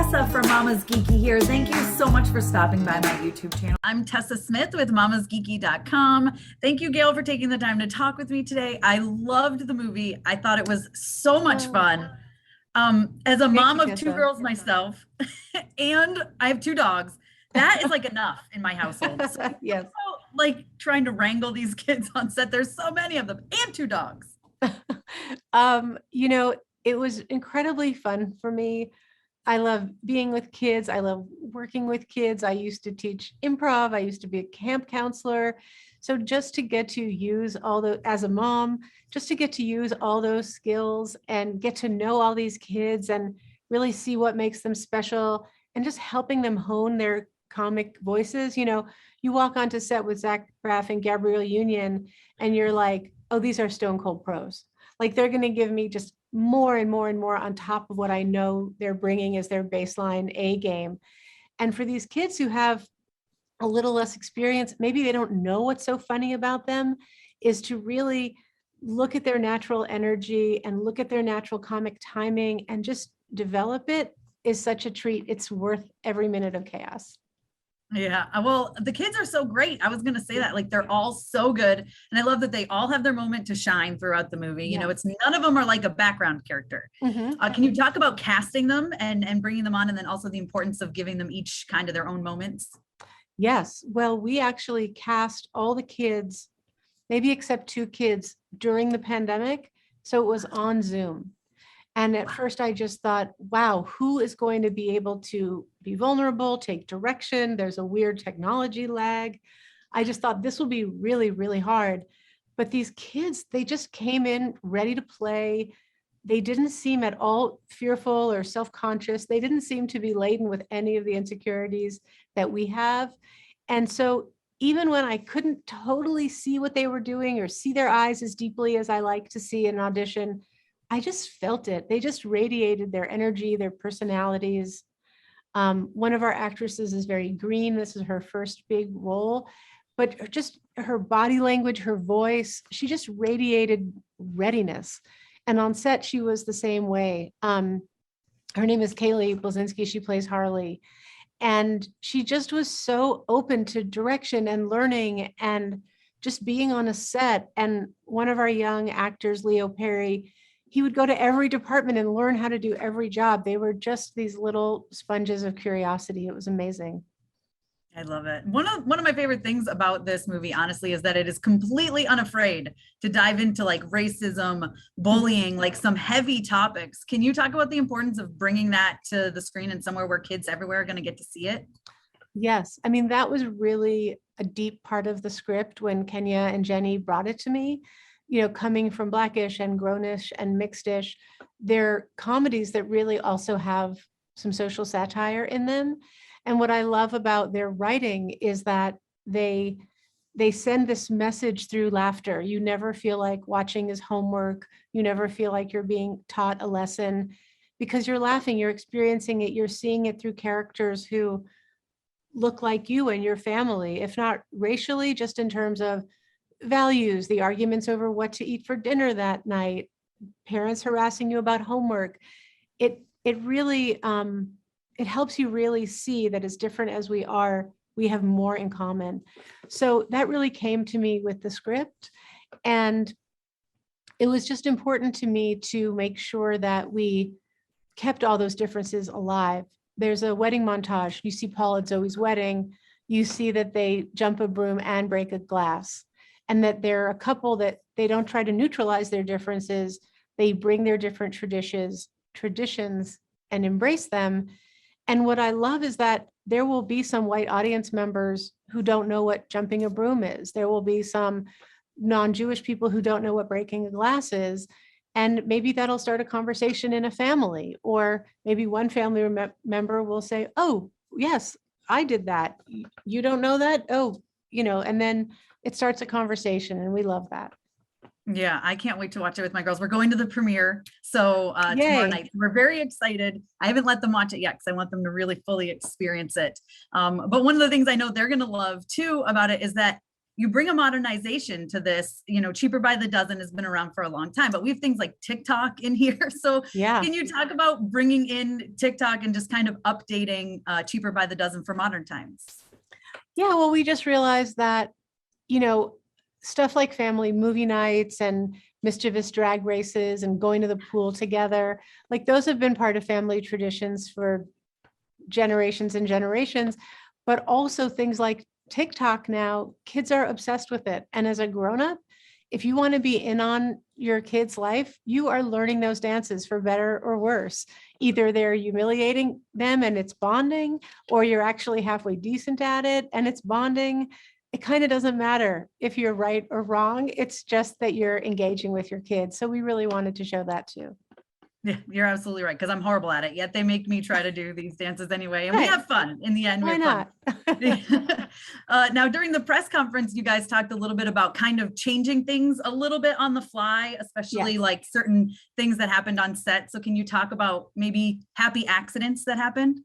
Tessa from Mama's Geeky here. Thank you so much for stopping by my YouTube channel. I'm Tessa Smith with MamasGeeky.com. Thank you, Gail, for taking the time to talk with me today. I loved the movie. I thought it was so much fun. As a mom of two girls myself, and I have two dogs, that is like enough in my household. So Yes. Like trying to wrangle these kids on set. There's so many of them and two dogs. You know, it was incredibly fun for me. I love being with kids. I love working with kids. I used to teach improv. I used to be a camp counselor. So just to get to use as a mom, just to get to use all those skills and get to know all these kids and really see what makes them special and just helping them hone their comic voices. You know, you walk onto set with Zach Braff and Gabrielle Union and you're like, oh, these are stone cold pros. Like they're going to give me just more and more and more on top of what I know they're bringing as their baseline A game. And for these kids who have a little less experience, maybe they don't know what's so funny about them, is to really look at their natural energy and look at their natural comic timing and just develop it is such a treat. It's worth every minute of chaos. Yeah, well, the kids are so great. I was going to say that, like, they're all so good. And I love that they all have their moment to shine throughout the movie. You know, it's none of them are like a background character. Can you talk about casting them and bringing them on, and then also the importance of giving them each kind of their own moments? Yes. Well, we actually cast all the kids, maybe except two kids, during the pandemic. So it was on Zoom. And at first I just thought, wow, who is going to be able to be vulnerable, take direction? There's a weird technology lag. I just thought this will be really, really hard. But these kids, they just came in ready to play. They didn't seem at all fearful or self-conscious. They didn't seem to be laden with any of the insecurities that we have. And so even when I couldn't totally see what they were doing or see their eyes as deeply as I like to see in an audition, I just felt it. They just radiated their energy, their personalities. One of our actresses is very green. This is her first big role, but just her body language, her voice, she just radiated readiness. And on set, she was the same way. Her name is Kaylee Blazinski. She plays Harley. And she just was so open to direction and learning and just being on a set. And one of our young actors, Leo Perry, he would go to every department and learn how to do every job. They were just these little sponges of curiosity. It was amazing. I love it. One of my favorite things about this movie, honestly, is that it is completely unafraid to dive into like racism, bullying, like some heavy topics. Can you talk about the importance of bringing that to the screen and somewhere where kids everywhere are going to get to see it? Yes. I mean, that was really a deep part of the script when Kenya and Jenny brought it to me. You know, coming from Blackish and Grownish and Mixedish, they're comedies that really also have some social satire in them. And what I love about their writing is that they send this message through laughter. You never feel like watching is homework. You never feel like you're being taught a lesson because you're laughing, you're experiencing it, you're seeing it through characters who look like you and your family, if not racially, just in terms of values, the arguments over what to eat for dinner that night, parents harassing you about homework. It really, it helps you really see that as different as we are, we have more in common. So that really came to me with the script. And it was just important to me to make sure that we kept all those differences alive. There's a wedding montage. You see Paul at Zoe's wedding. You see that they jump a broom and break a glass. And that they're a couple that they don't try to neutralize their differences. They bring their different traditions and embrace them. And what I love is that there will be some white audience members who don't know what jumping a broom is. There will be some non-Jewish people who don't know what breaking a glass is. And maybe that'll start a conversation in a family, or maybe one family member will say, oh, yes, I did that. You don't know that? Oh, you know, and then it starts a conversation, and we love that. Yeah, I can't wait to watch it with my girls. We're going to the premiere. So tomorrow night, we're very excited. I haven't let them watch it yet because I want them to really fully experience it. But one of the things I know they're going to love too about it is that you bring a modernization to this, cheaper by the dozen has been around for a long time, but we have things like TikTok in here. So Yeah. can you talk about bringing in TikTok and just kind of updating cheaper by the dozen for modern times? Yeah, well, we just realized that, stuff like family movie nights and mischievous drag races and going to the pool together, like those have been part of family traditions for generations and generations, but also things like TikTok now, kids are obsessed with it. And as a grown-up, if you want to be in on your kid's life, you are learning those dances for better or worse. Either they're humiliating them and it's bonding, or you're actually halfway decent at it and it's bonding. It kind of doesn't matter if you're right or wrong. It's just that you're engaging with your kids. So we really wanted to show that too. Yeah, you're absolutely right, because I'm horrible at it, yet they make me try to do these dances anyway, and we Right. have fun in the end. Why not? Now, during the press conference, you guys talked a little bit about kind of changing things a little bit on the fly, especially Yes. like certain things that happened on set. So can you talk about maybe happy accidents that happened?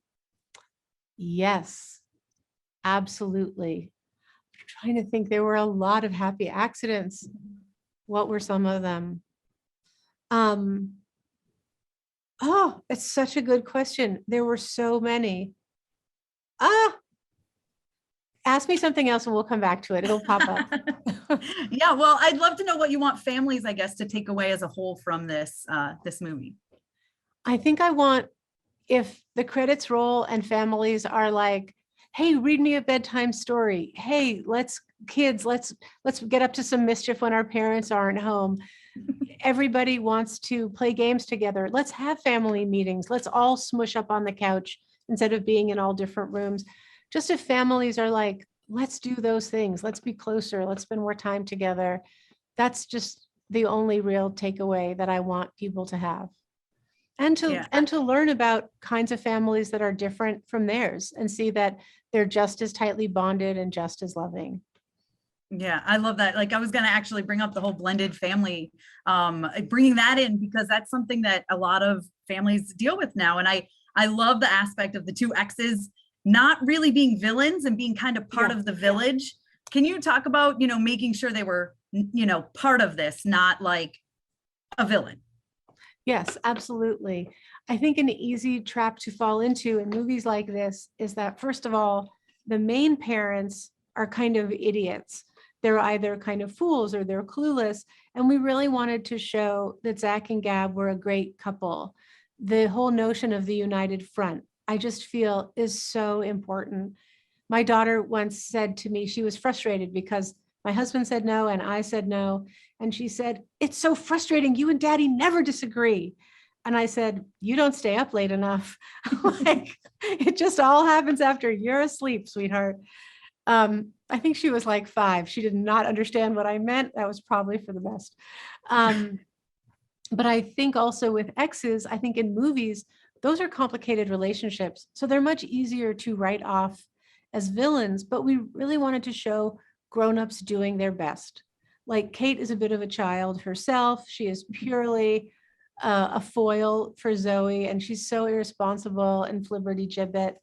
Yes, absolutely. I'm trying to think, there were a lot of happy accidents. What were some of them? Oh, it's such a good question. There were so many. Ask me something else and we'll come back to it. It'll pop up. Yeah, well, I'd love to know what you want families, I guess, to take away as a whole from this this movie. I think I want, if the credits roll and families are like, hey, read me a bedtime story. Hey, let's get up to some mischief when our parents aren't home. Everybody wants to play games together. Let's have family meetings. Let's all smush up on the couch instead of being in all different rooms. Just if families are like, let's do those things. Let's be closer. Let's spend more time together. That's just the only real takeaway that I want people to have. And to learn about kinds of families that are different from theirs and see that they're just as tightly bonded and just as loving. Yeah, I love that. Like, I was going to actually bring up the whole blended family, bringing that in, because that's something that a lot of families deal with now. And I love the aspect of the two exes not really being villains and being kind of part of the village. Can you talk about, making sure they were, part of this, not like a villain? Yes, absolutely. I think an easy trap to fall into in movies like this is that, first of all, the main parents are kind of idiots. They're either kind of fools or they're clueless. And we really wanted to show that Zach and Gab were a great couple. The whole notion of the united front, I just feel, is so important. My daughter once said to me, she was frustrated because my husband said no and I said no. And she said, it's so frustrating. You and Daddy never disagree. And I said, you don't stay up late enough. Like, it just all happens after you're asleep, sweetheart. I think she was like 5. She did not understand what I meant. That was probably for the best. But I think also with exes, I think in movies, those are complicated relationships. So they're much easier to write off as villains, but we really wanted to show grown-ups doing their best. Like, Kate is a bit of a child herself. She is purely a foil for Zoe, and she's so irresponsible and flibberty-gibbet.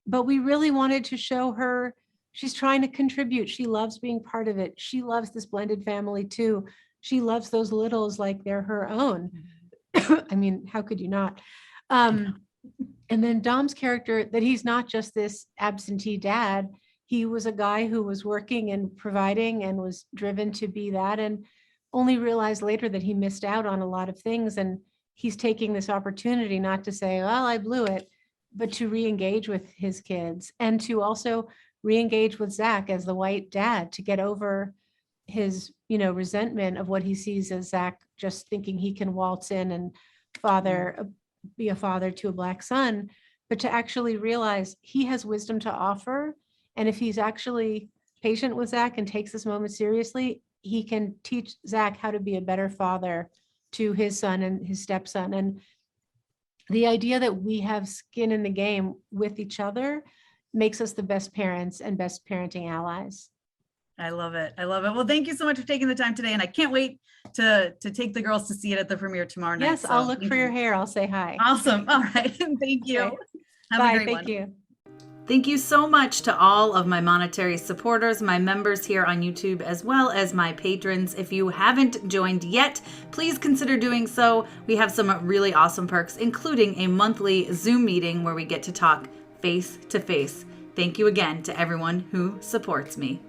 But we really wanted to show her she's trying to contribute. She loves being part of it. She loves this blended family too. She loves those littles like they're her own. I mean, how could you not? And then Dom's character, that he's not just this absentee dad. He was a guy who was working and providing and was driven to be that, and only realized later that he missed out on a lot of things. And he's taking this opportunity not to say, well, I blew it, but to re-engage with his kids and to also re-engage with Zach as the white dad, to get over his, resentment of what he sees as Zach just thinking he can waltz in and be a father to a Black son, but to actually realize he has wisdom to offer. And if he's actually patient with Zach and takes this moment seriously, he can teach Zach how to be a better father to his son and his stepson. And the idea that we have skin in the game with each other makes us the best parents and best parenting allies. I love it. I love it. Well, thank you so much for taking the time today. And I can't wait to take the girls to see it at the premiere tomorrow night. Yes, I'll look for your hair. I'll say hi. Awesome. All right. Thank you. Okay. Have Bye. a great Thank one. you. Thank you so much to all of my monetary supporters, my members here on YouTube, as well as my patrons. If you haven't joined yet, please consider doing so. We have some really awesome perks, including a monthly Zoom meeting where we get to talk face to face. Thank you again to everyone who supports me.